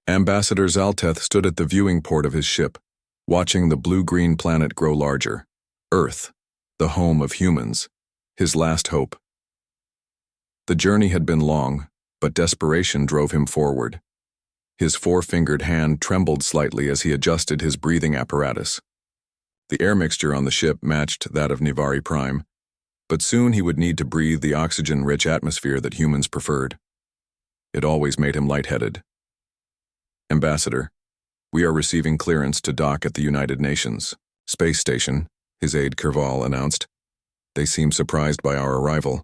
Ambassador Zalteth stood at the viewing port of his ship, watching the blue-green planet grow larger. Earth, the home of humans, his last hope. The journey had been long, but desperation drove him forward. His four-fingered hand trembled slightly as he adjusted his breathing apparatus. The air mixture on the ship matched that of Nivari Prime, but soon he would need to breathe the oxygen-rich atmosphere that humans preferred. It always made him lightheaded. "Ambassador, we are receiving clearance to dock at the United Nations Space Station," his aide Kerval announced. "They seem surprised by our arrival."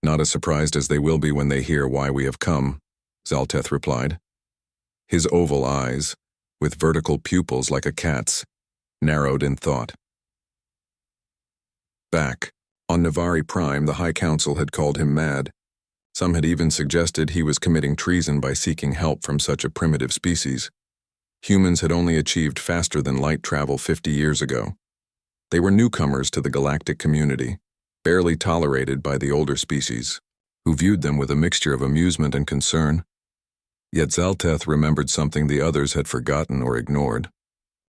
"Not as surprised as they will be when they hear why we have come," Zalteth replied. His oval eyes, with vertical pupils like a cat's, narrowed in thought. Back on Nivari Prime, the High Council had called him mad. Some had even suggested he was committing treason by seeking help from such a primitive species. Humans had only achieved faster-than-light travel 50 years ago. They were newcomers to the galactic community, barely tolerated by the older species, who viewed them with a mixture of amusement and concern. Yet Zalteth remembered something the others had forgotten or ignored.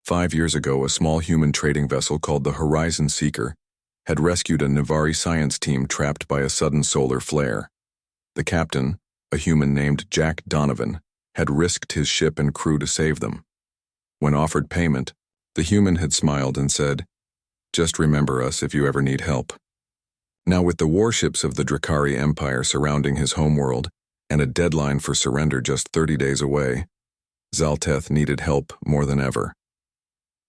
5 years ago, a small human trading vessel called the Horizon Seeker had rescued a Nivari science team trapped by a sudden solar flare. The captain, a human named Jack Donovan, had risked his ship and crew to save them. When offered payment, the human had smiled and said, "Just remember us if you ever need help." Now, with the warships of the Drakari Empire surrounding his homeworld and a deadline for surrender just 30 days away, Zalteth needed help more than ever.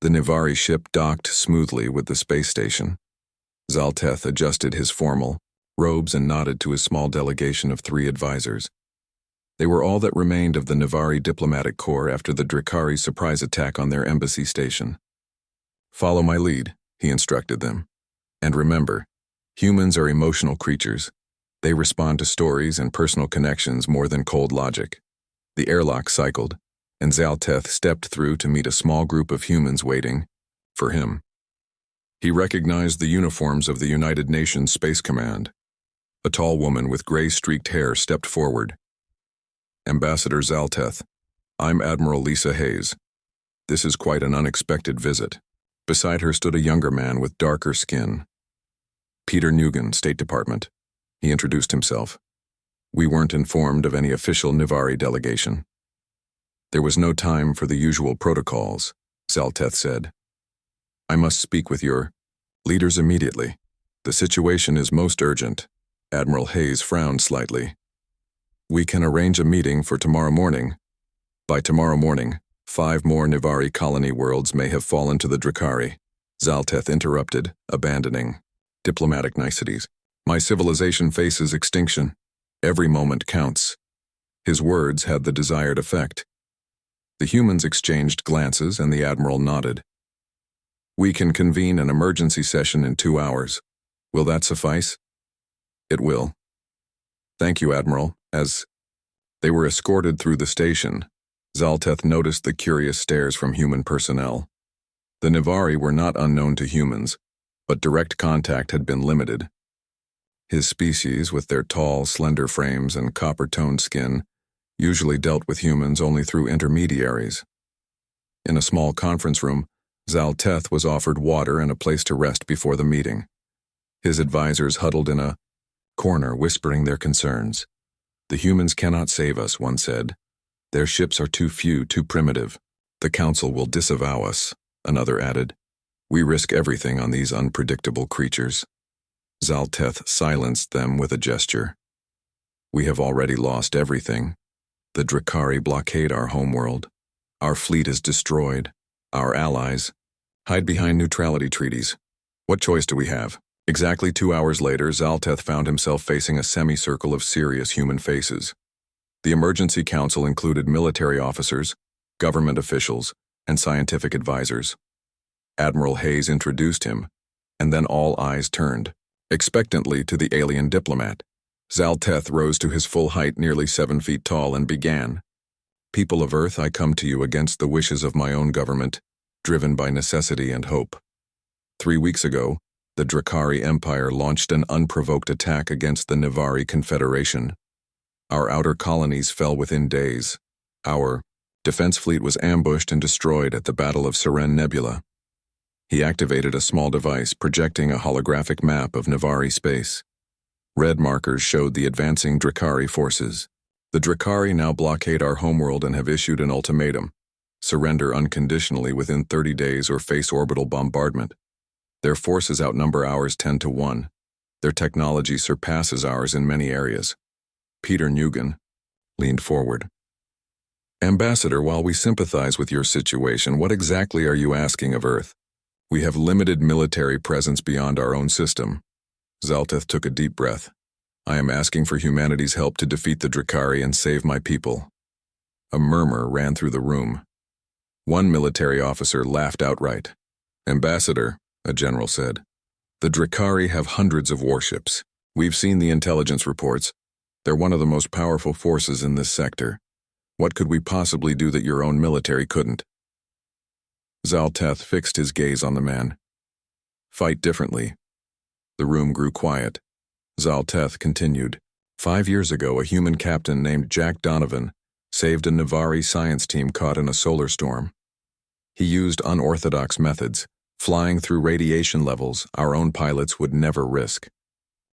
The Nivari ship docked smoothly with the space station. Zalteth adjusted his formal robes and nodded to his small delegation of 3 advisors. They were all that remained of the Nivari diplomatic corps after the Drakari surprise attack on their embassy station. "Follow my lead," he instructed them. "And remember, humans are emotional creatures. They respond to stories and personal connections more than cold logic." The airlock cycled, and Zalteth stepped through to meet a small group of humans waiting for him. He recognized the uniforms of the United Nations Space Command. A tall woman with gray-streaked hair stepped forward. "Ambassador Zalteth, I'm Admiral Lisa Hayes. This is quite an unexpected visit." Beside her stood a younger man with darker skin. "Peter Nugent, State Department," he introduced himself. "We weren't informed of any official Nivari delegation." "There was no time for the usual protocols," Zalteth said. "I must speak with your leaders immediately. The situation is most urgent." Admiral Hayes frowned slightly. "We can arrange a meeting for tomorrow morning." By tomorrow morning, 5 more Nivari colony worlds may have fallen to the Drakari. Zalteth interrupted, abandoning diplomatic niceties. "My civilization faces extinction. Every moment counts." His words had the desired effect. The humans exchanged glances and the Admiral nodded. "We can convene an emergency session in 2 hours. Will that suffice?" "It will." "Thank you, Admiral." As they were escorted through the station, Zalteth noticed the curious stares from human personnel. The Nivari were not unknown to humans, but direct contact had been limited. His species, with their tall, slender frames and copper-toned skin, usually dealt with humans only through intermediaries. In a small conference room, Zalteth was offered water and a place to rest before the meeting. His advisors huddled in a corner, whispering their concerns. "The humans cannot save us," one said. "Their ships are too few, too primitive. The Council will disavow us," another added. "We risk everything on these unpredictable creatures." Zalteth silenced them with a gesture. "We have already lost everything. The Drakari blockade our homeworld. Our fleet is destroyed. Our allies hide behind neutrality treaties. What choice do we have?" Exactly 2 hours later, Zalteth found himself facing a semicircle of serious human faces. The emergency council included military officers, government officials, and scientific advisors. Admiral Hayes introduced him, and then all eyes turned expectantly to the alien diplomat. Zalteth rose to his full height, nearly 7 feet tall, and began. "People of Earth, I come to you against the wishes of my own government, driven by necessity and hope. 3 weeks ago, the Drakari Empire launched an unprovoked attack against the Nivari Confederation. Our outer colonies fell within days. Our Defense fleet was ambushed and destroyed at the Battle of Seren Nebula. He activated a small device projecting a holographic map of Navari space. Red markers showed the advancing Drakari forces. The Drakari now blockade our homeworld and have issued an ultimatum. Surrender unconditionally within 30 days or face orbital bombardment. Their forces outnumber ours 10-1. Their technology surpasses ours in many areas. Peter Nguyen leaned forward. Ambassador, while we sympathize with your situation, what exactly are you asking of Earth? We have limited military presence beyond our own system. Zalteth took a deep breath. I am asking for humanity's help to defeat the Drakari and save my people. A murmur ran through the room. One military officer laughed outright. Ambassador, a general said, the Drakari have hundreds of warships. We've seen the intelligence reports. They're one of the most powerful forces in this sector. What could we possibly do that your own military couldn't? Zalteth fixed his gaze on the man. Fight differently. The room grew quiet. Zalteth continued. 5 years ago, a human captain named Jack Donovan saved a Navari science team caught in a solar storm. He used unorthodox methods, flying through radiation levels our own pilots would never risk.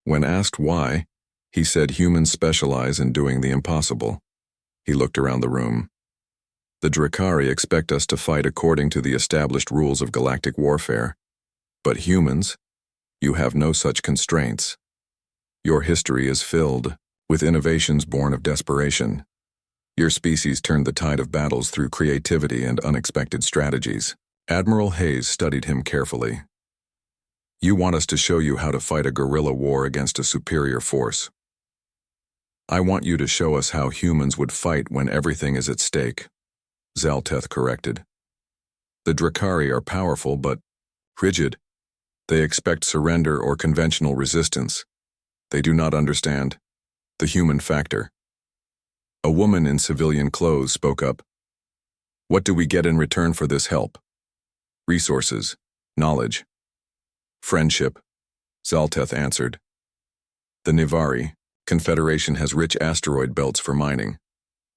When asked why, he said humans specialize in doing the impossible. He looked around the room. The Drakari expect us to fight according to the established rules of galactic warfare. But humans, you have no such constraints. Your history is filled with innovations born of desperation. Your species turned the tide of battles through creativity and unexpected strategies. Admiral Hayes studied him carefully. You want us to show you how to fight a guerrilla war against a superior force. I want you to show us how humans would fight when everything is at stake. Zalteth corrected. The Drakari are powerful but rigid. They expect surrender or conventional resistance. They do not understand the human factor. A woman in civilian clothes spoke up. What do we get in return for this help? Resources, knowledge, friendship, Zalteth answered. The Navari Confederation has rich asteroid belts for mining.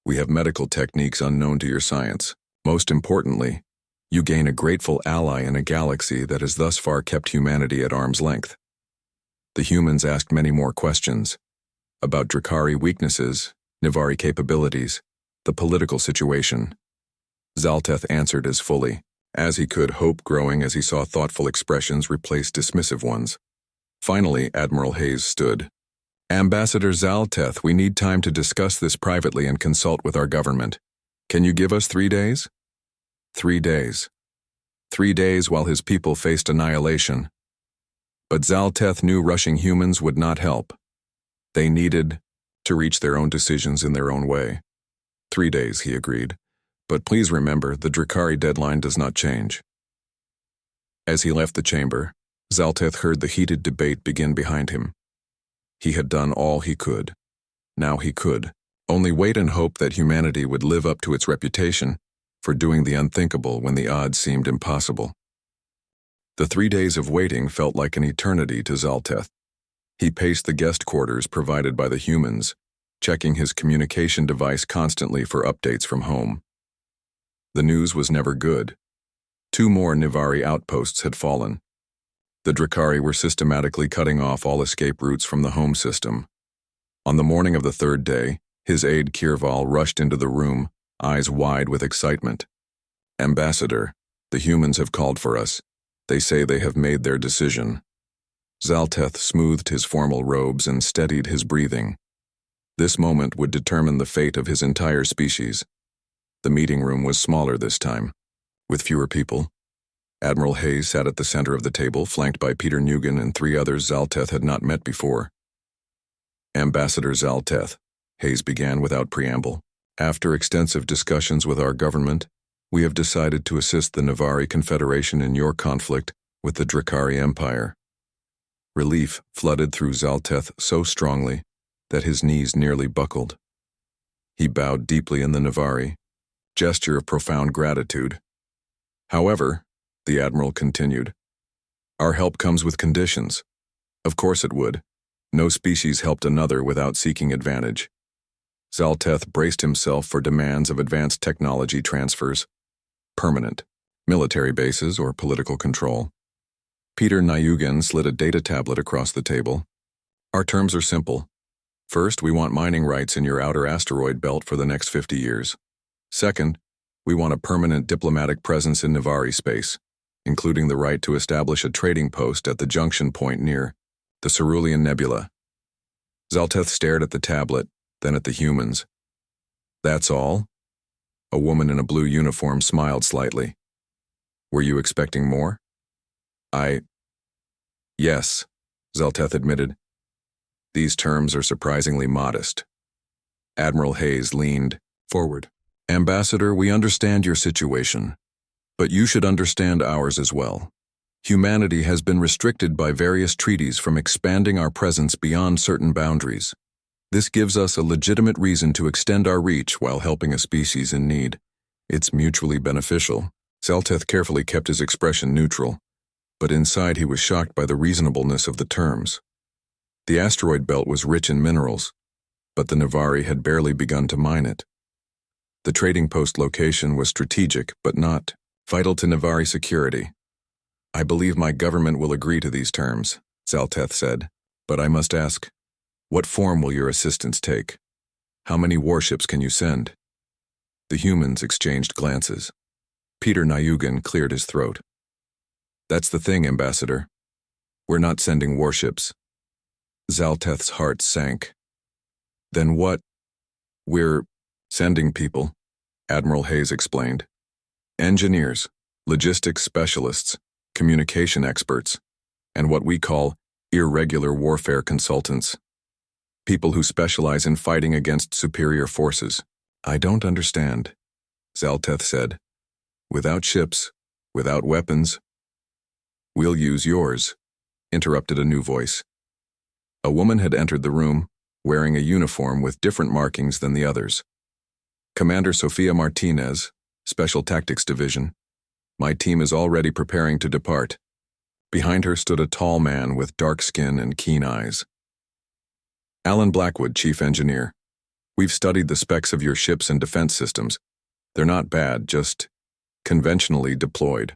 We have medical techniques unknown to your science. Most importantly, you gain a grateful ally in a galaxy that has thus far kept humanity at arm's length. The humans asked many more questions about Drakari weaknesses, Navari capabilities, the political situation. Zalteth answered as fully as he could, hope growing as he saw thoughtful expressions replace dismissive ones. Finally, Admiral Hayes stood. Ambassador Zalteth, we need time to discuss this privately and consult with our government. Can you give us 3 days? 3 days. 3 days while his people faced annihilation. But Zalteth knew rushing humans would not help. They needed to reach their own decisions in their own way. 3 days, he agreed. But please remember, the Drakari deadline does not change. As he left the chamber, Zalteth heard the heated debate begin behind him. He had done all he could. Now he could only wait and hope that humanity would live up to its reputation for doing the unthinkable when the odds seemed impossible. The 3 days of waiting felt like an eternity to Zalteth. He paced the guest quarters provided by the humans, checking his communication device constantly for updates from home. The news was never good. 2 more Navari outposts had fallen. The Drakari were systematically cutting off all escape routes from the home system. On the morning of the 3rd day, his aide Kirval rushed into the room, eyes wide with excitement. Ambassador, the humans have called for us. They say they have made their decision. Zalteth smoothed his formal robes and steadied his breathing. This moment would determine the fate of his entire species. The meeting room was smaller this time, with fewer people. Admiral Hayes sat at the center of the table, flanked by Peter Nguyen and 3 others Zalteth had not met before. Ambassador Zalteth, Hayes began without preamble. After extensive discussions with our government, we have decided to assist the Navari Confederation in your conflict with the Drakari Empire. Relief flooded through Zalteth so strongly that his knees nearly buckled. He bowed deeply in the Navari, gesture of profound gratitude. However, the Admiral continued, our help comes with conditions. Of course it would. No species helped another without seeking advantage. Zalteth braced himself for demands of advanced technology transfers, permanent, military bases or political control. Peter Nayugan slid a data tablet across the table. Our terms are simple. First, we want mining rights in your outer asteroid belt for the next 50 years. Second, we want a permanent diplomatic presence in Nivari space, including the right to establish a trading post at the junction point near the Cerulean Nebula. Zalteth stared at the tablet, then at the humans. That's all? A woman in a blue uniform smiled slightly. Were you expecting more? Yes, Zalteth admitted. These terms are surprisingly modest. Admiral Hayes leaned forward. Ambassador, we understand your situation, but you should understand ours as well. Humanity has been restricted by various treaties from expanding our presence beyond certain boundaries. This gives us a legitimate reason to extend our reach while helping a species in need. It's mutually beneficial. Zalteth carefully kept his expression neutral, but inside he was shocked by the reasonableness of the terms. The asteroid belt was rich in minerals, but the Nivari had barely begun to mine it. The trading post location was strategic, but not vital to Nivari security. I believe my government will agree to these terms, Zalteth said, but I must ask, what form will your assistance take? How many warships can you send? The humans exchanged glances. Peter Nayugan cleared his throat. That's the thing, Ambassador. We're not sending warships. Zalteth's heart sank. Then what? We're sending people, Admiral Hayes explained. Engineers, logistics specialists, communication experts, and what we call irregular warfare consultants. People who specialize in fighting against superior forces. I don't understand, Zalteth said. Without ships, without weapons. We'll use yours, interrupted a new voice. A woman had entered the room, wearing a uniform with different markings than the others. Commander Sofia Martinez, Special Tactics Division. My team is already preparing to depart. Behind her stood a tall man with dark skin and keen eyes. Alan Blackwood, Chief Engineer. We've studied the specs of your ships and defense systems. They're not bad, just conventionally deployed.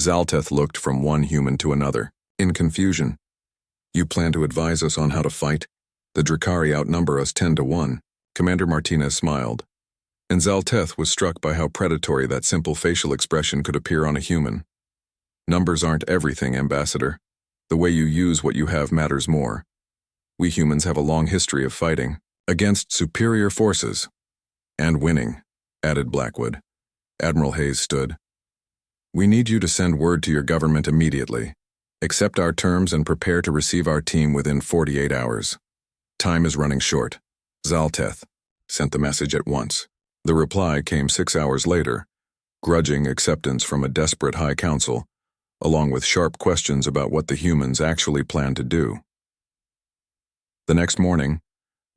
Zalteth looked from one human to another, in confusion. You plan to advise us on how to fight? The Drakari outnumber us 10-1. Commander Martinez smiled, and Zalteth was struck by how predatory that simple facial expression could appear on a human. Numbers aren't everything, Ambassador. The way you use what you have matters more. We humans have a long history of fighting against superior forces. And winning, added Blackwood. Admiral Hayes stood. We need you to send word to your government immediately. Accept our terms and prepare to receive our team within 48 hours. Time is running short. Zalteth sent the message at once. The reply came 6 hours later, grudging acceptance from a desperate High Council, along with sharp questions about what the humans actually planned to do. The next morning,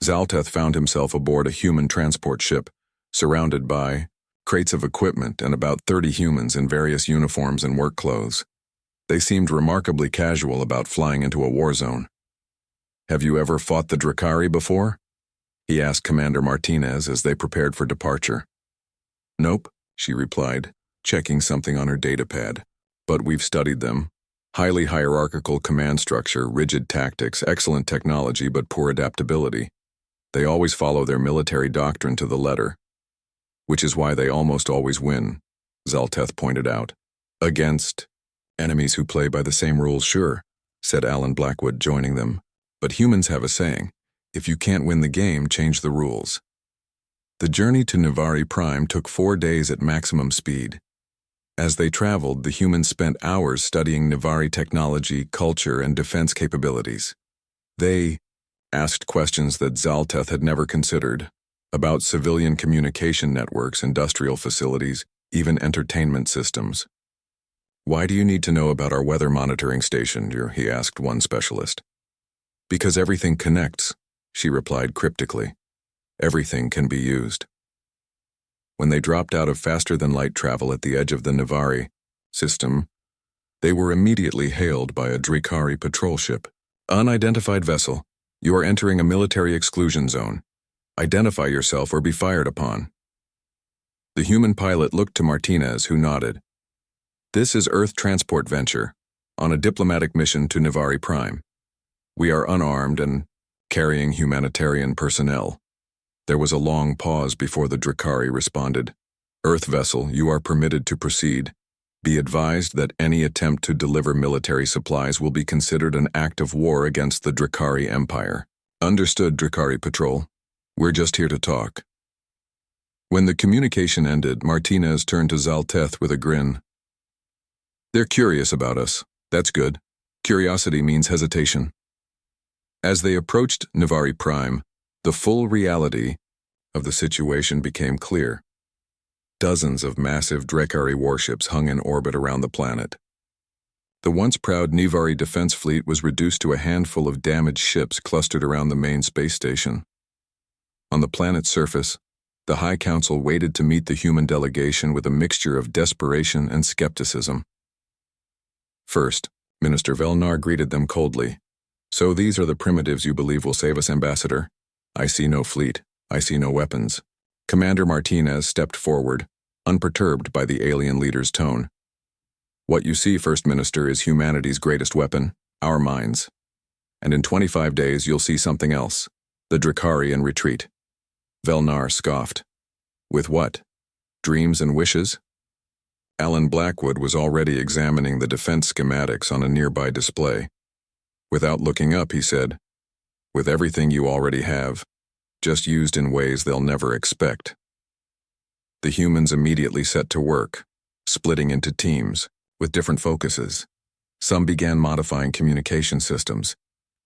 Zalteth found himself aboard a human transport ship, surrounded by crates of equipment and about 30 humans in various uniforms and work clothes. They seemed remarkably casual about flying into a war zone. Have you ever fought the Drakari before? He asked Commander Martinez as they prepared for departure. Nope, she replied, checking something on her datapad. But we've studied them. Highly hierarchical command structure, rigid tactics, excellent technology, but poor adaptability. They always follow their military doctrine to the letter. Which is why they almost always win, Zalteth pointed out. Against enemies who play by the same rules, sure, said Alan Blackwood, joining them. But humans have a saying, if you can't win the game, change the rules. The journey to Nivari Prime took 4 days at maximum speed. As they traveled, the humans spent hours studying Nivari technology, culture, and defense capabilities. They asked questions that Zalteth had never considered, about civilian communication networks, industrial facilities, even entertainment systems. Why do you need to know about our weather monitoring station, he asked one specialist. Because everything connects, she replied cryptically. Everything can be used. When they dropped out of faster-than-light travel at the edge of the Nivari system, they were immediately hailed by a Drakari patrol ship. Unidentified vessel, you are entering a military exclusion zone. Identify yourself or be fired upon." The human pilot looked to Martinez, who nodded. "This is Earth Transport Venture, on a diplomatic mission to Nivari Prime. We are unarmed and carrying humanitarian personnel." There was a long pause before the Drakari responded. "Earth vessel, you are permitted to proceed. Be advised that any attempt to deliver military supplies will be considered an act of war against the Drakari Empire." "Understood, Drakari Patrol. We're just here to talk." When the communication ended, Martinez turned to Zalteth with a grin. "They're curious about us. That's good. Curiosity means hesitation." As they approached Nivari Prime, the full reality of the situation became clear. Dozens of massive Drakari warships hung in orbit around the planet. The once proud Nivari defense fleet was reduced to a handful of damaged ships clustered around the main space station. On the planet's surface, the High Council waited to meet the human delegation with a mixture of desperation and skepticism. First, Minister Velnar greeted them coldly. "So these are the primitives you believe will save us, Ambassador? I see no fleet. I see no weapons." Commander Martinez stepped forward, unperturbed by the alien leader's tone. "What you see, First Minister, is humanity's greatest weapon, our minds. And in 25 days you'll see something else, the Drakari in retreat." Velnar scoffed. "With what? Dreams and wishes?" Alan Blackwood was already examining the defense schematics on a nearby display. Without looking up, he said, "With everything you already have, just used in ways they'll never expect." The humans immediately set to work, splitting into teams, with different focuses. Some began modifying communication systems.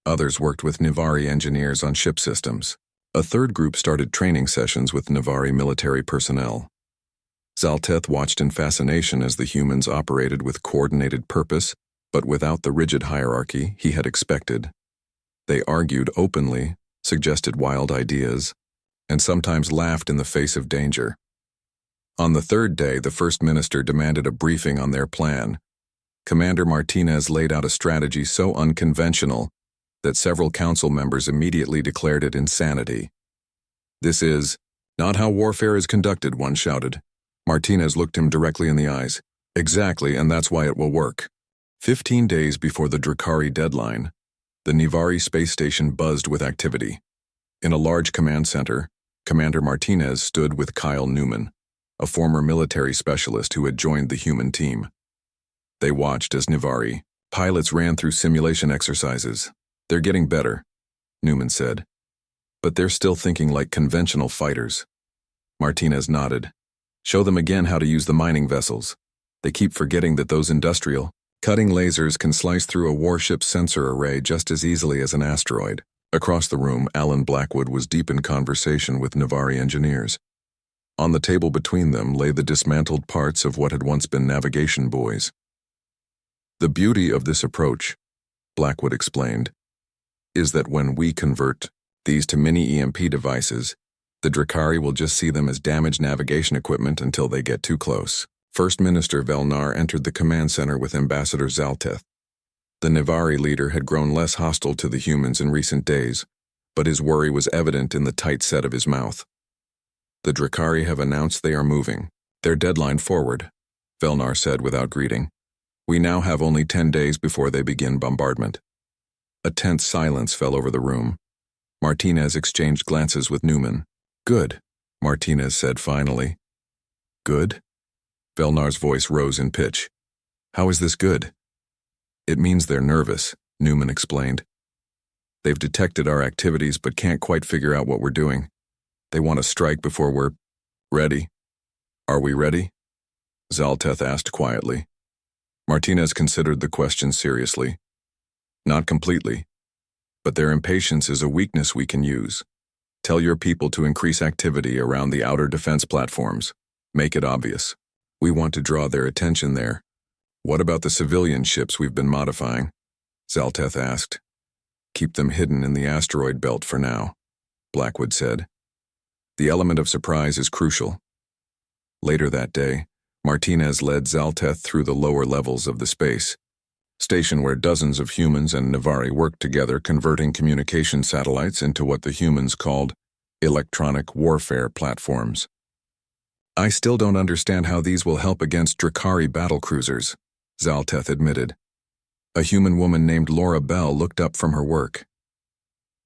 Others worked with Nivari engineers on ship systems. A third group started training sessions with Nivari military personnel. Zalteth watched in fascination as the humans operated with coordinated purpose, but without the rigid hierarchy he had expected. They argued openly, suggested wild ideas, and sometimes laughed in the face of danger. On the third day, the First Minister demanded a briefing on their plan. Commander Martinez laid out a strategy so unconventional that several council members immediately declared it insanity. "This is not how warfare is conducted," one shouted. Martinez looked him directly in the eyes. "Exactly, and that's why it will work." 15 days before the Drakari deadline, the Nivari space station buzzed with activity. In a large command center, Commander Martinez stood with Kyle Newman, a former military specialist who had joined the human team. They watched as Nivari pilots ran through simulation exercises. "They're getting better," Newman said. "But they're still thinking like conventional fighters." Martinez nodded. "Show them again how to use the mining vessels. They keep forgetting that those industrial, cutting lasers can slice through a warship's sensor array just as easily as an asteroid." Across the room, Alan Blackwood was deep in conversation with Nivari engineers. On the table between them lay the dismantled parts of what had once been navigation buoys. "The beauty of this approach," Blackwood explained, "is that when we convert these to mini EMP devices, the Drakari will just see them as damaged navigation equipment until they get too close." First Minister Velnar entered the command center with Ambassador Zalteth. The Nivari leader had grown less hostile to the humans in recent days, but his worry was evident in the tight set of his mouth. "The Drakari have announced they are moving their deadline forward," Velnar said without greeting. "We now have only 10 days before they begin bombardment." A tense silence fell over the room. Martinez exchanged glances with Newman. "Good," Martinez said finally. "Good?" Velnar's voice rose in pitch. "How is this good?" "It means they're nervous," Newman explained. "They've detected our activities but can't quite figure out what we're doing. They want to strike before we're ready." "Are we ready?" Zalteth asked quietly. Martinez considered the question seriously. "Not completely. But their impatience is a weakness we can use. Tell your people to increase activity around the outer defense platforms. Make it obvious. We want to draw their attention there." "What about the civilian ships we've been modifying?" Zalteth asked. "Keep them hidden in the asteroid belt for now," Blackwood said. "The element of surprise is crucial." Later that day, Martinez led Zalteth through the lower levels of the space station where dozens of humans and Nivari worked together converting communication satellites into what the humans called electronic warfare platforms. I still don't understand how these will help against Drakari battlecruisers, Zalteth admitted. A human woman named Laura Bell looked up from her work.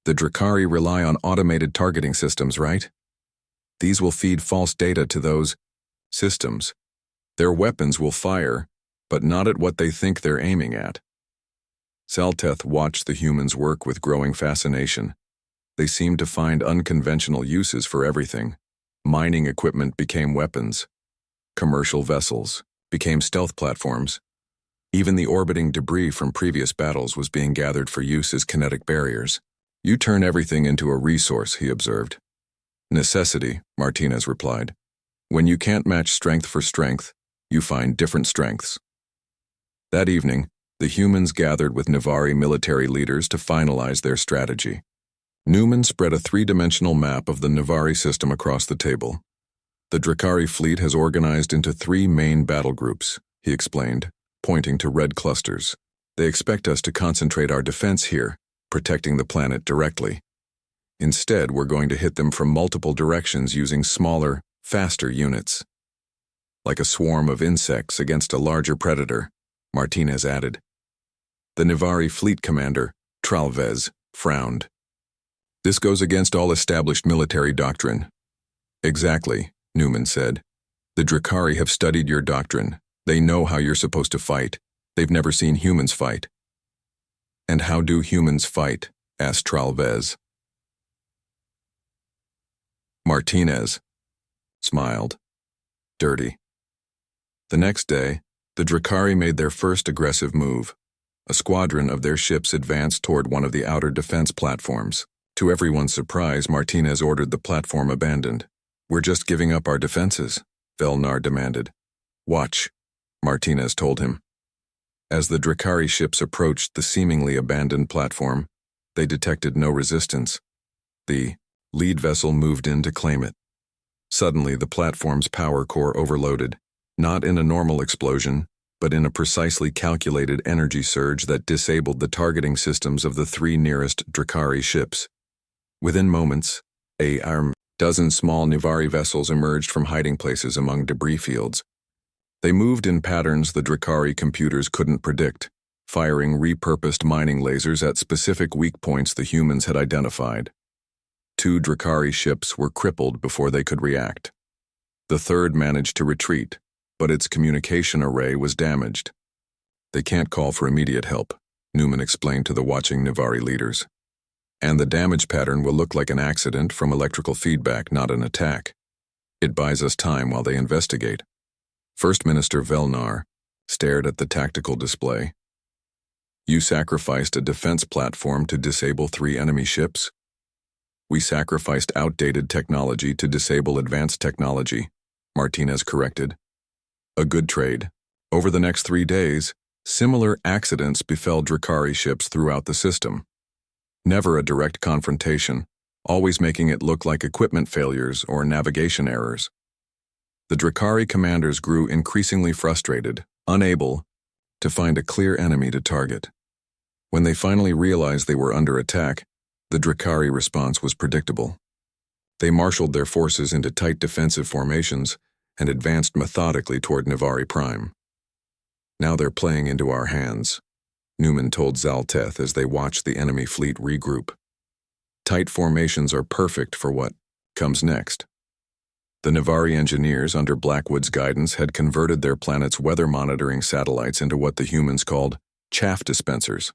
The Drakari rely on automated targeting systems, right? These will feed false data to those systems. Their weapons will fire, but not at what they think they're aiming at. Zalteth watched the humans work with growing fascination. They seemed to find unconventional uses for everything. Mining equipment became weapons. Commercial vessels became stealth platforms. Even the orbiting debris from previous battles was being gathered for use as kinetic barriers. You turn everything into a resource, he observed. Necessity, Martinez replied. When you can't match strength for strength, you find different strengths. That evening, the humans gathered with Navari military leaders to finalize their strategy. Newman spread a three-dimensional map of the Navari system across the table. The Drakari fleet has organized into 3 main battle groups, he explained, pointing to red clusters. They expect us to concentrate our defense here, protecting the planet directly. Instead, we're going to hit them from multiple directions using smaller, faster units. Like a swarm of insects against a larger predator, Martinez added. The Navari fleet commander, Tralvez, frowned. This goes against all established military doctrine. Exactly, Newman said. The Drakari have studied your doctrine. They know how you're supposed to fight. They've never seen humans fight. And how do humans fight? Asked Tralvez. Martinez smiled. Dirty. The next day, the Drakari made their first aggressive move. A squadron of their ships advanced toward one of the outer defense platforms. To everyone's surprise, Martinez ordered the platform abandoned. We're just giving up our defenses, Velnar demanded. Watch, Martinez told him. As the Drakari ships approached the seemingly abandoned platform, they detected no resistance. The lead vessel moved in to claim it. Suddenly, the platform's power core overloaded, not in a normal explosion, but in a precisely calculated energy surge that disabled the targeting systems of the 3 nearest Drakari ships. Within moments, a dozen small Navari vessels emerged from hiding places among debris fields. They moved in patterns the Drakari computers couldn't predict, firing repurposed mining lasers at specific weak points the humans had identified. 2 Drakari ships were crippled before they could react. The third managed to retreat, but its communication array was damaged. They can't call for immediate help, Newman explained to the watching Navari leaders. And the damage pattern will look like an accident from electrical feedback, not an attack. It buys us time while they investigate. First Minister Velnar stared at the tactical display. You sacrificed a defense platform to disable 3 enemy ships? We sacrificed outdated technology to disable advanced technology, Martinez corrected. A good trade. Over the next 3 days, similar accidents befell Drakari ships throughout the system. Never a direct confrontation, always making it look like equipment failures or navigation errors. The Drakari commanders grew increasingly frustrated, unable to find a clear enemy to target. When they finally realized they were under attack, the Drakari response was predictable. They marshaled their forces into tight defensive formations and advanced methodically toward Navari Prime. Now they're playing into our hands, Newman told Zalteth as they watched the enemy fleet regroup. Tight formations are perfect for what comes next. The Navari engineers, under Blackwood's guidance, had converted their planet's weather monitoring satellites into what the humans called chaff dispensers.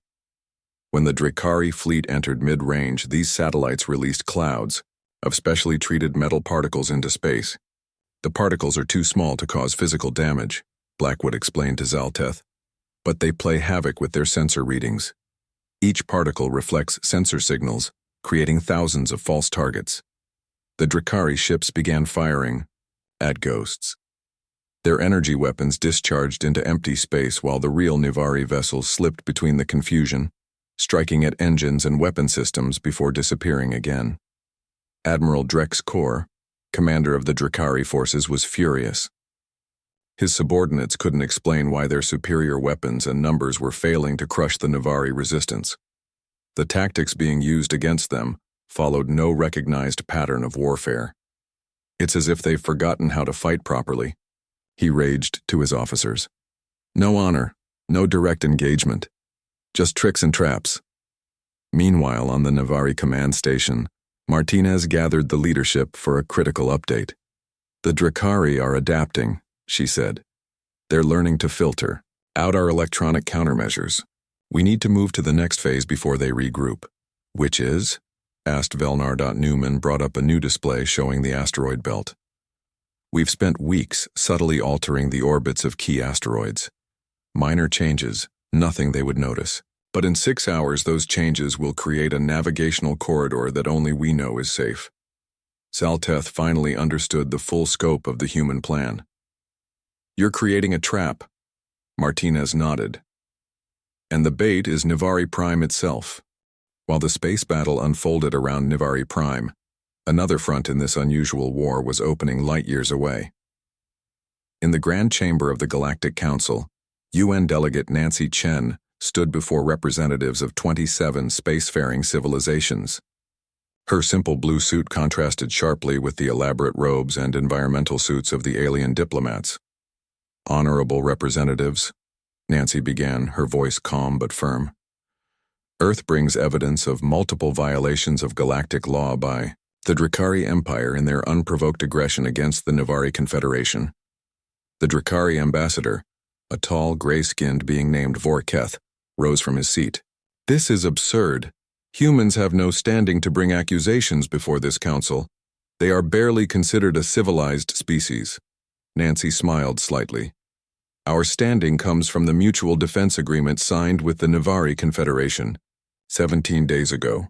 When the Drakari fleet entered mid-range, these satellites released clouds of specially treated metal particles into space. The particles are too small to cause physical damage, Blackwood explained to Zalteth, but they play havoc with their sensor readings. Each particle reflects sensor signals, creating thousands of false targets. The Drakari ships began firing at ghosts. Their energy weapons discharged into empty space while the real Navari vessels slipped between the confusion, striking at engines and weapon systems before disappearing again. Admiral Drex Kor, commander of the Drakari forces, was furious. His subordinates couldn't explain why their superior weapons and numbers were failing to crush the Navari resistance. The tactics being used against them followed no recognized pattern of warfare. It's as if they've forgotten how to fight properly, he raged to his officers. No honor, no direct engagement, just tricks and traps. Meanwhile, on the Navari command station, Martinez gathered the leadership for a critical update. The Drakari are adapting, she said. They're learning to filter out our electronic countermeasures. We need to move to the next phase before they regroup. Which is? Asked Velnar. Newman brought up a new display showing the asteroid belt. We've spent weeks subtly altering the orbits of key asteroids. Minor changes, nothing they would notice. But in 6 hours, those changes will create a navigational corridor that only we know is safe. Zalteth finally understood the full scope of the human plan. You're creating a trap, Martinez nodded. And the bait is Navari Prime itself. While the space battle unfolded around Navari Prime, another front in this unusual war was opening light years away. In the Grand Chamber of the Galactic Council, UN Delegate Nancy Chen stood before representatives of 27 spacefaring civilizations. Her simple blue suit contrasted sharply with the elaborate robes and environmental suits of the alien diplomats. Honorable representatives, Nancy began, her voice calm but firm. Earth brings evidence of multiple violations of galactic law by the Drakari Empire in their unprovoked aggression against the Navari Confederation. The Drakari ambassador, a tall, gray-skinned being named Vorketh, rose from his seat. This is absurd. Humans have no standing to bring accusations before this council. They are barely considered a civilized species. Nancy smiled slightly. Our standing comes from the mutual defense agreement signed with the Navari Confederation 17 days ago,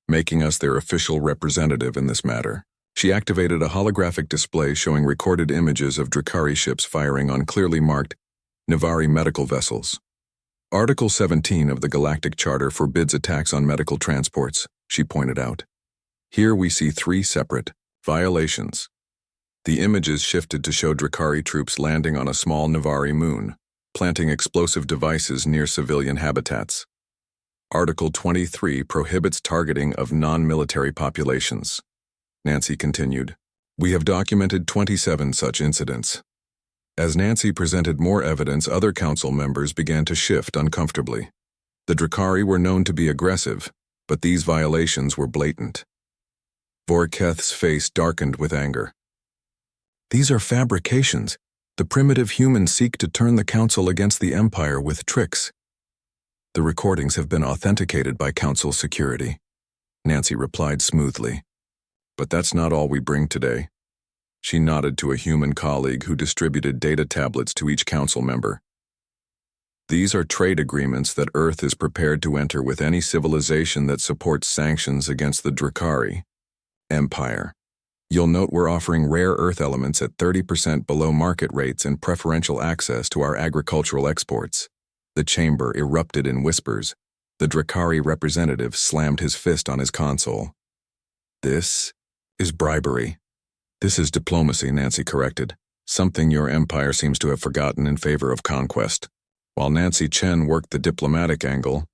making us their official representative in this matter. She activated a holographic display showing recorded images of Drakari ships firing on clearly marked Navari medical vessels. Article 17 of the Galactic Charter forbids attacks on medical transports, she pointed out. Here we see 3 separate violations. The images shifted to show Drakari troops landing on a small Navari moon, planting explosive devices near civilian habitats. Article 23 prohibits targeting of non-military populations. Nancy continued. We have documented 27 such incidents. As Nancy presented more evidence, other council members began to shift uncomfortably. The Drakari were known to be aggressive, but these violations were blatant. Vorketh's face darkened with anger. These are fabrications. The primitive humans seek to turn the council against the Empire with tricks. The recordings have been authenticated by council security, Nancy replied smoothly. But that's not all we bring today. She nodded to a human colleague who distributed data tablets to each council member. These are trade agreements that Earth is prepared to enter with any civilization that supports sanctions against the Drakari Empire. You'll note we're offering rare Earth elements at 30% below market rates and preferential access to our agricultural exports. The chamber erupted in whispers. The Drakari representative slammed his fist on his console. This is bribery. This is diplomacy, Nancy corrected, something your empire seems to have forgotten in favor of conquest. While Nancy Chen worked the diplomatic angle,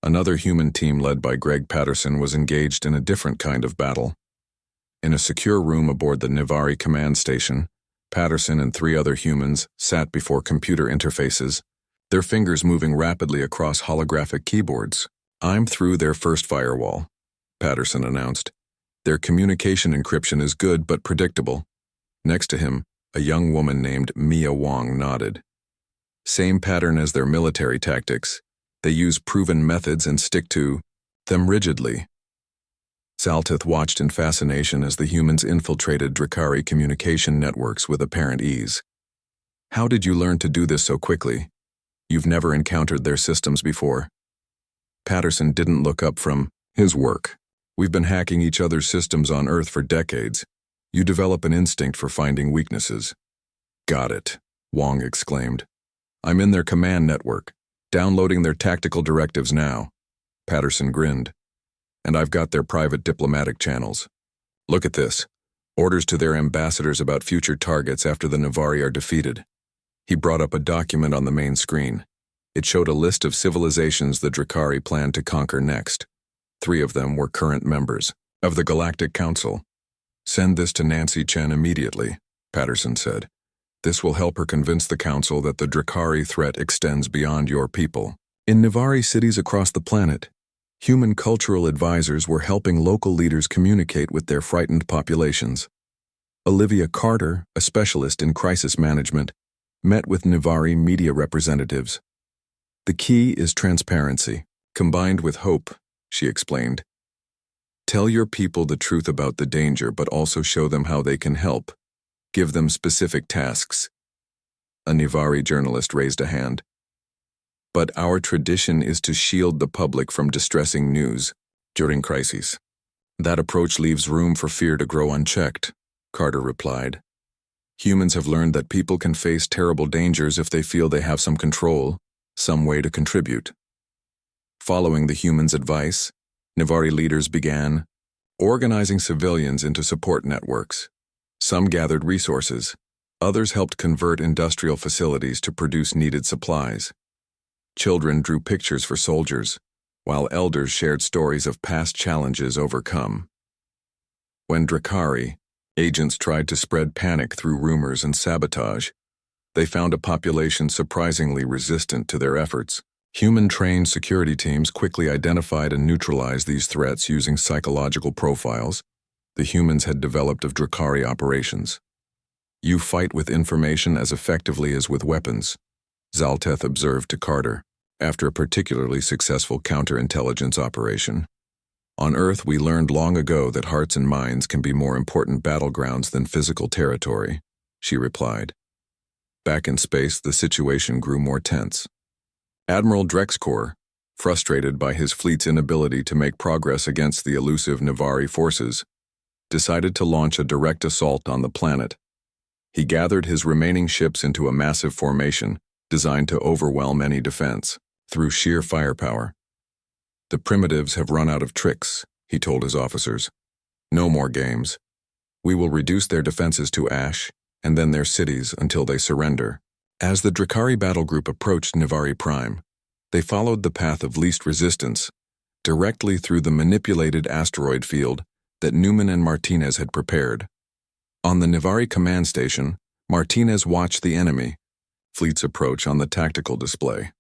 another human team led by Greg Patterson was engaged in a different kind of battle. In a secure room aboard the Navari command station, Patterson and 3 other humans sat before computer interfaces, their fingers moving rapidly across holographic keyboards. I'm through their first firewall, Patterson announced. Their communication encryption is good but predictable. Next to him, a young woman named Mia Wong nodded. Same pattern as their military tactics. They use proven methods and stick to them rigidly. Zalteth watched in fascination as the humans infiltrated Drakari communication networks with apparent ease. How did you learn to do this so quickly? You've never encountered their systems before. Patterson didn't look up from his work. We've been hacking each other's systems on Earth for decades. You develop an instinct for finding weaknesses. Got it, Wong exclaimed. I'm in their command network, downloading their tactical directives now. Patterson grinned. And I've got their private diplomatic channels. Look at this. Orders to their ambassadors about future targets after the Navari are defeated. He brought up a document on the main screen. It showed a list of civilizations the Drakari planned to conquer next. 3 of them were current members. of the Galactic Council. Send this to Nancy Chen immediately, Patterson said. This will help her convince the Council that the Drakari threat extends beyond your people. In Nivari cities across the planet, human cultural advisors were helping local leaders communicate with their frightened populations. Olivia Carter, a specialist in crisis management, met with Nivari media representatives. The key is transparency, combined with hope, she explained. Tell your people the truth about the danger, but also show them how they can help. Give them specific tasks. A Nivari journalist raised a hand. But our tradition is to shield the public from distressing news during crises. That approach leaves room for fear to grow unchecked, Carter replied. Humans have learned that people can face terrible dangers if they feel they have some control, some way to contribute. Following the humans' advice, Nivari leaders began organizing civilians into support networks. Some gathered resources, others helped convert industrial facilities to produce needed supplies. Children drew pictures for soldiers, while elders shared stories of past challenges overcome. When Drakari, agents tried to spread panic through rumors and sabotage, they found a population surprisingly resistant to their efforts. Human-trained security teams quickly identified and neutralized these threats using psychological profiles the humans had developed of Drakari operations. You fight with information as effectively as with weapons, Zalteth observed to Carter, after a particularly successful counterintelligence operation. On Earth, we learned long ago that hearts and minds can be more important battlegrounds than physical territory, she replied. Back in space, the situation grew more tense. Admiral Drexkor, frustrated by his fleet's inability to make progress against the elusive Nivari forces, decided to launch a direct assault on the planet. He gathered his remaining ships into a massive formation designed to overwhelm any defense through sheer firepower. The primitives have run out of tricks, he told his officers. No more games. We will reduce their defenses to ash, and then their cities until they surrender. As the Drakari battle group approached Nivari Prime, they followed the path of least resistance, directly through the manipulated asteroid field that Newman and Martinez had prepared. On the Nivari command station, Martinez watched the enemy fleet's approach on the tactical display.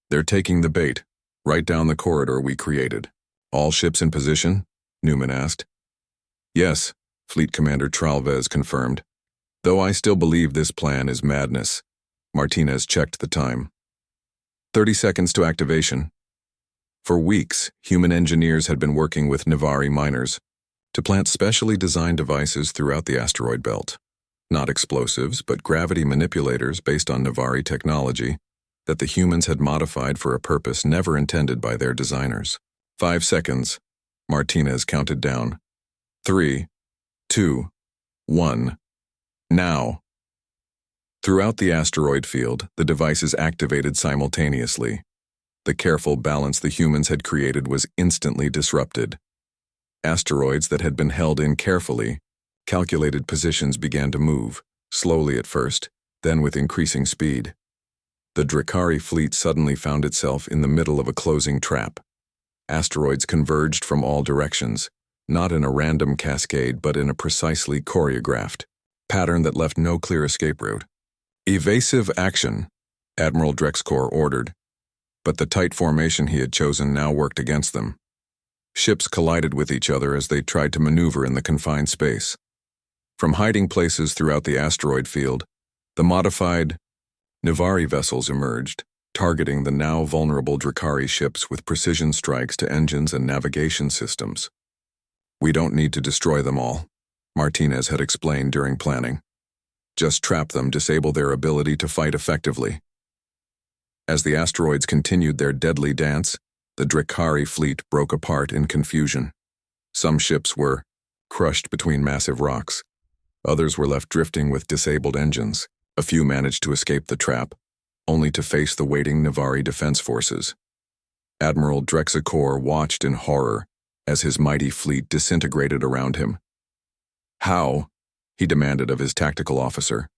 They're taking the bait, right down the corridor we created. All ships in position? Newman asked. Yes, Fleet Commander Tralvez confirmed. Though I still believe this plan is madness. Martinez checked the time. 30 seconds to activation. For weeks, human engineers had been working with Nivari miners to plant specially designed devices throughout the asteroid belt. Not explosives, but gravity manipulators based on Nivari technology that the humans had modified for a purpose never intended by their designers. 5 seconds. Martinez counted down. 3, 2, 1. Now. Throughout the asteroid field, the devices activated simultaneously. The careful balance the humans had created was instantly disrupted. Asteroids that had been held in carefully, calculated positions began to move, slowly at first, then with increasing speed. The Drakari fleet suddenly found itself in the middle of a closing trap. Asteroids converged from all directions, not in a random cascade but in a precisely choreographed pattern that left no clear escape route. Evasive action, Admiral Drexkor ordered, but the tight formation he had chosen now worked against them. Ships collided with each other as they tried to maneuver in the confined space. From hiding places throughout the asteroid field, the modified Nivari vessels emerged, targeting the now vulnerable Drakari ships with precision strikes to engines and navigation systems. We don't need to destroy them all, Martinez had explained during planning. Just trap them, disable their ability to fight effectively. As the asteroids continued their deadly dance, the Drakari fleet broke apart in confusion. Some ships were crushed between massive rocks. Others were left drifting with disabled engines. A few managed to escape the trap, only to face the waiting Nivari defense forces. Admiral Drexkor watched in horror as his mighty fleet disintegrated around him. How? He demanded of his tactical officer.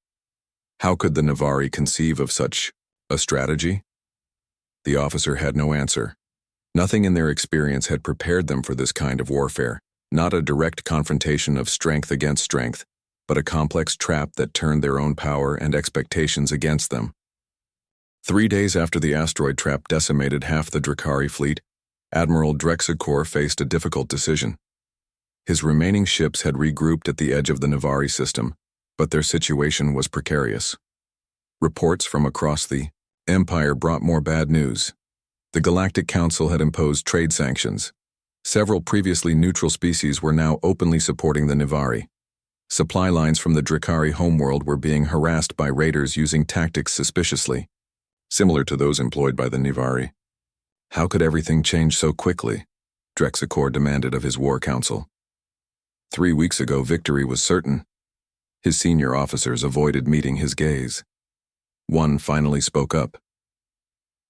How could the Nivari conceive of such a strategy? The officer had no answer. Nothing in their experience had prepared them for this kind of warfare, Not a direct confrontation of strength against strength, but a complex trap that turned their own power and expectations against them. 3 days after the asteroid trap decimated half the Drakari fleet, Admiral Drexicor faced a difficult decision. His remaining ships had regrouped at the edge of the Navari system, but their situation was precarious. Reports from across the Empire brought more bad news. The Galactic Council had imposed trade sanctions. Several previously neutral species were now openly supporting the Navari. Supply lines from the Drakari homeworld were being harassed by raiders using tactics suspiciously, similar to those employed by the Navari. How could everything change so quickly? Drexicor demanded of his war council. 3 weeks ago, victory was certain. His senior officers avoided meeting his gaze. One finally spoke up.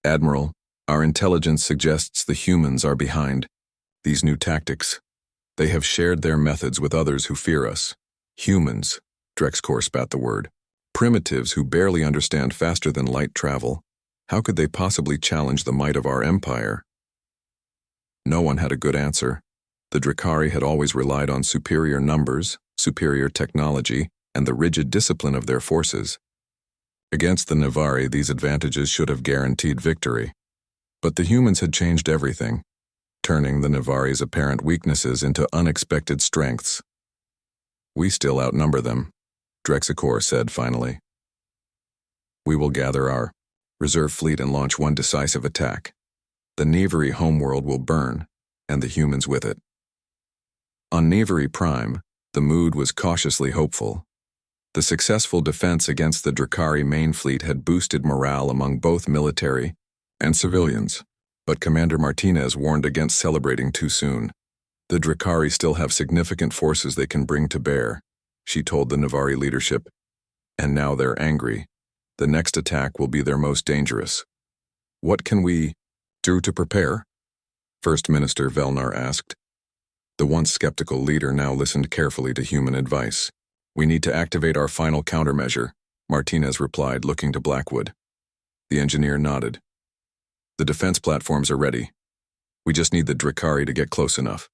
Admiral, our intelligence suggests the humans are behind these new tactics. They have shared their methods with others who fear us. Humans, Drexicor spat the word. Primitives who barely understand faster than light travel. How could they possibly challenge the might of our empire? No one had a good answer. The Drakari had always relied on superior numbers, superior technology, and the rigid discipline of their forces. Against the Navari, these advantages should have guaranteed victory. But the humans had changed everything, turning the Navari's apparent weaknesses into unexpected strengths. We still outnumber them, Drexicor said finally. We will gather our reserve fleet and launch one decisive attack. The Navari homeworld will burn, and the humans with it. On Navari Prime, the mood was cautiously hopeful. The successful defense against the Drakari main fleet had boosted morale among both military and civilians, but Commander Martinez warned against celebrating too soon. The Drakari still have significant forces they can bring to bear, she told the Navari leadership. And now they're angry. The next attack will be their most dangerous. What can we do to prepare? First Minister Velnar asked. The once skeptical leader now listened carefully to human advice. We need to activate our final countermeasure, Martinez replied, looking to Blackwood. The engineer nodded. The defense platforms are ready. We just need the Drakari to get close enough.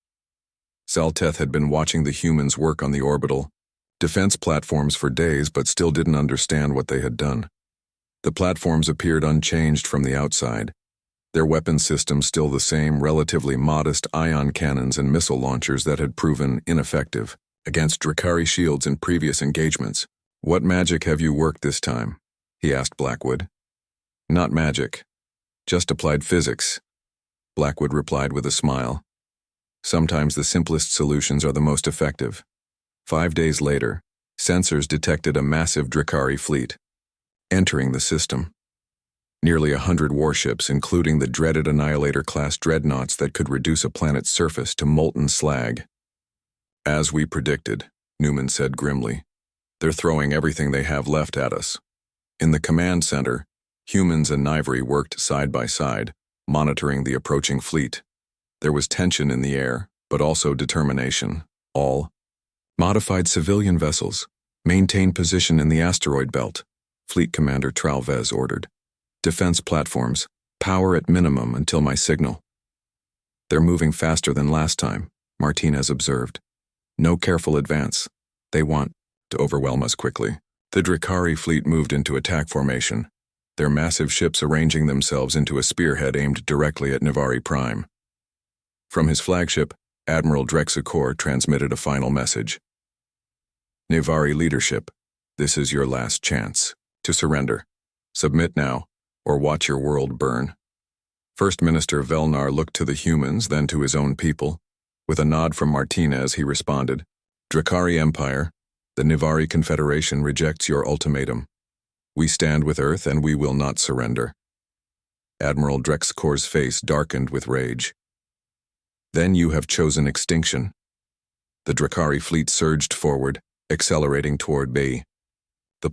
Zalteth had been watching the humans work on the orbital defense platforms for days, but still didn't understand what they had done. The platforms appeared unchanged from the outside, their weapon systems still the same relatively modest ion cannons and missile launchers that had proven ineffective against Drakari shields in previous engagements. What magic have you worked this time? He asked Blackwood. Not magic, just applied physics, Blackwood replied with a smile. Sometimes the simplest solutions are the most effective. 5 days later, sensors detected a massive Drakari fleet entering the system. Nearly 100 warships, including the dreaded Annihilator-class dreadnoughts that could reduce a planet's surface to molten slag. As we predicted, Newman said grimly. They're throwing everything they have left at us. In the command center, humans and Navari worked side by side, monitoring the approaching fleet. There was tension in the air, but also determination. All modified civilian vessels, maintain position in the asteroid belt, Fleet Commander Tralvez ordered. Defense platforms, power at minimum until my signal. They're moving faster than last time, Martinez observed. No careful advance. They want to overwhelm us quickly. The Drakari fleet moved into attack formation, their massive ships arranging themselves into a spearhead aimed directly at Navari Prime. From his flagship, Admiral Drexicor transmitted a final message. Navari leadership, this is your last chance to surrender. Submit now, or watch your world burn. First Minister Velnar looked to the humans, then to his own people. With a nod from Martinez, he responded, Drakari Empire, the Navari Confederation rejects your ultimatum. We stand with Earth and we will not surrender. Admiral Drexicor's face darkened with rage. Then you have chosen extinction. The Drakari fleet surged forward, accelerating toward the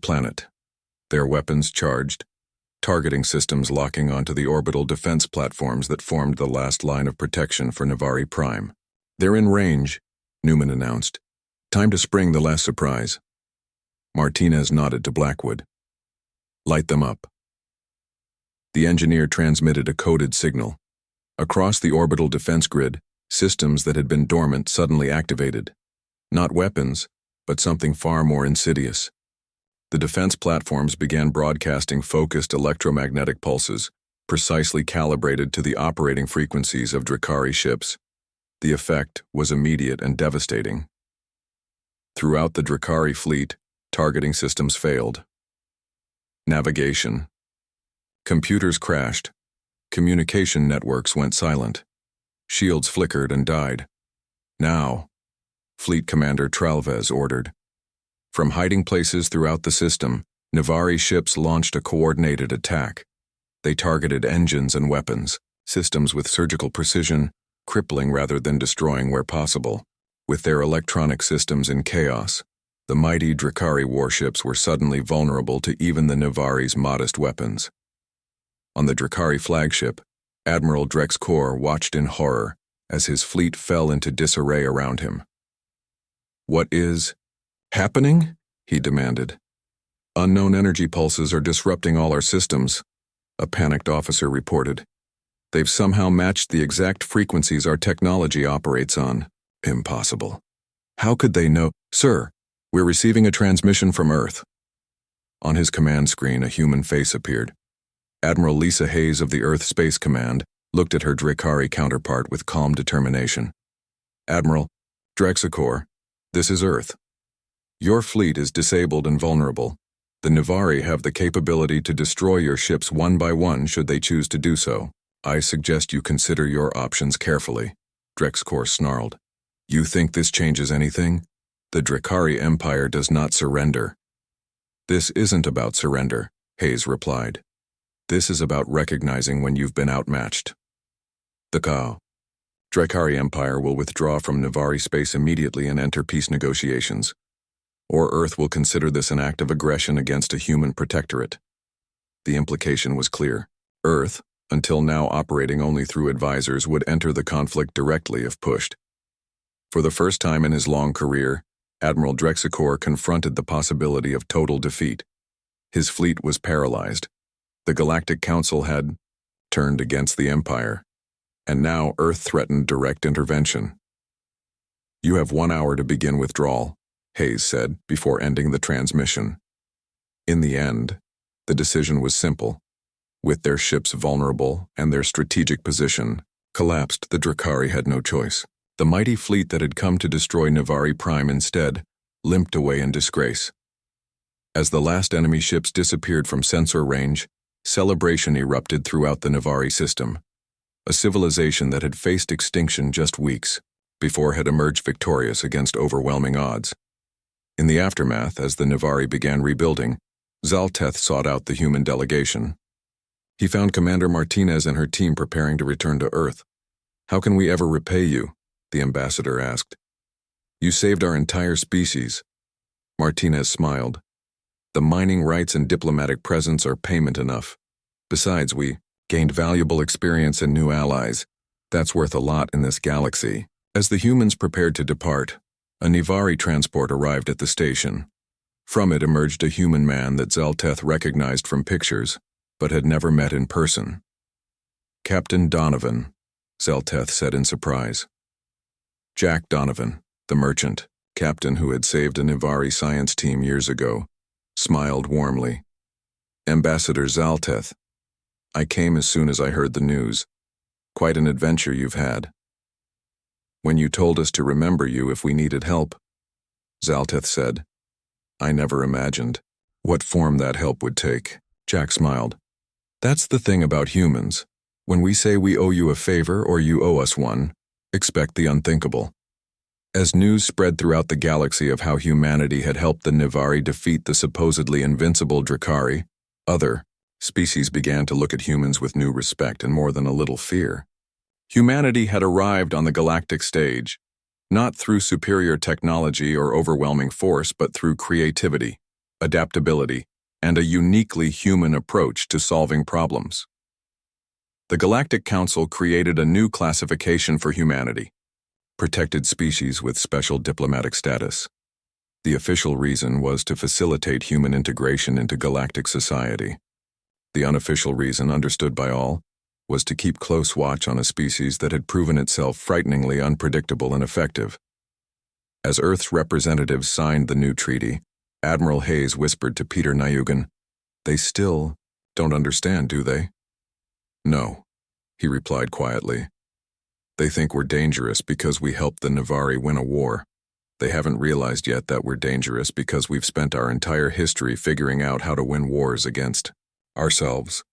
planet. Their weapons charged, targeting systems locking onto the orbital defense platforms that formed the last line of protection for Navari Prime. They're in range, Newman announced. Time to spring the last surprise. Martinez nodded to Blackwood. Light them up. The engineer transmitted a coded signal. Across the orbital defense grid, Systems that had been dormant suddenly activated. Not weapons, but something far more insidious. The defense platforms began broadcasting focused electromagnetic pulses, precisely calibrated to the operating frequencies of Drakari ships. The effect was immediate and devastating. Throughout the Drakari fleet, targeting systems failed. Navigation. Computers crashed. Communication networks went silent. Shields flickered and died. Now, Fleet Commander Tralvez ordered. From hiding places throughout the system, Navari ships launched a coordinated attack. They targeted engines and weapons, systems with surgical precision, crippling rather than destroying where possible. With their electronic systems in chaos, the mighty Drakari warships were suddenly vulnerable to even the Navari's modest weapons. On the Drakari flagship, Admiral Drexkor watched in horror as his fleet fell into disarray around him. "What is happening?" he demanded. "Unknown energy pulses are disrupting all our systems," a panicked officer reported. "They've somehow matched the exact frequencies our technology operates on. Impossible. How could they know? Sir, we're receiving a transmission from Earth." On his command screen, a human face appeared. Admiral Lisa Hayes of the Earth Space Command looked at her Drakari counterpart with calm determination. "Admiral Drexkor, this is Earth. Your fleet is disabled and vulnerable. The Navari have the capability to destroy your ships one by one should they choose to do so. I suggest you consider your options carefully," Drexkor snarled. "You think this changes anything? The Drakari Empire does not surrender." "This isn't about surrender," Hayes replied. "This is about recognizing when you've been outmatched." The Drakari Empire will withdraw from Navari space immediately and enter peace negotiations. Or Earth will consider this an act of aggression against a human protectorate. The implication was clear. Earth, until now operating only through advisors, would enter the conflict directly if pushed. For the first time in his long career, Admiral Drexkor confronted the possibility of total defeat. His fleet was paralyzed. The Galactic Council had turned against the Empire, and now Earth threatened direct intervention. "You have 1 hour to begin withdrawal," Hayes said before ending the transmission. In the end, the decision was simple. With their ships vulnerable and their strategic position collapsed, the Drakari had no choice. The mighty fleet that had come to destroy Navari Prime instead limped away in disgrace. As the last enemy ships disappeared from sensor range, celebration erupted throughout the Navari system. A civilization that had faced extinction just weeks before had emerged victorious against overwhelming odds. In the aftermath, as the Navari began rebuilding, Zalteth sought out the human delegation. He found Commander Martinez and her team preparing to return to Earth. "How can we ever repay you?" the ambassador asked. "You saved our entire species." Martinez smiled. "The mining rights and diplomatic presence are payment enough. Besides, we gained valuable experience and new allies. That's worth a lot in this galaxy." As the humans prepared to depart, a Navari transport arrived at the station. From it emerged a human man that Zalteth recognized from pictures, but had never met in person. "Captain Donovan," Zalteth said in surprise. Jack Donovan, the merchant, captain who had saved a Navari science team years ago, smiled warmly. "Ambassador Zalteth, I came as soon as I heard the news. Quite an adventure you've had. When you told us to remember you if we needed help," Zalteth said, "I never imagined what form that help would take." Jack smiled. "That's the thing about humans. When we say we owe you a favor or you owe us one, expect the unthinkable." As news spread throughout the galaxy of how humanity had helped the Navari defeat the supposedly invincible Drakari, other species began to look at humans with new respect and more than a little fear. Humanity had arrived on the galactic stage, not through superior technology or overwhelming force, but through creativity, adaptability, and a uniquely human approach to solving problems. The Galactic Council created a new classification for humanity: protected species with special diplomatic status. The official reason was to facilitate human integration into galactic society. The unofficial reason, understood by all, was to keep close watch on a species that had proven itself frighteningly unpredictable and effective. As Earth's representatives signed the new treaty, Admiral Hayes whispered to Peter Nayugan, "They still don't understand, do they?" "No," he replied quietly. "They think we're dangerous because we helped the Navari win a war. They haven't realized yet that we're dangerous because we've spent our entire history figuring out how to win wars against ourselves."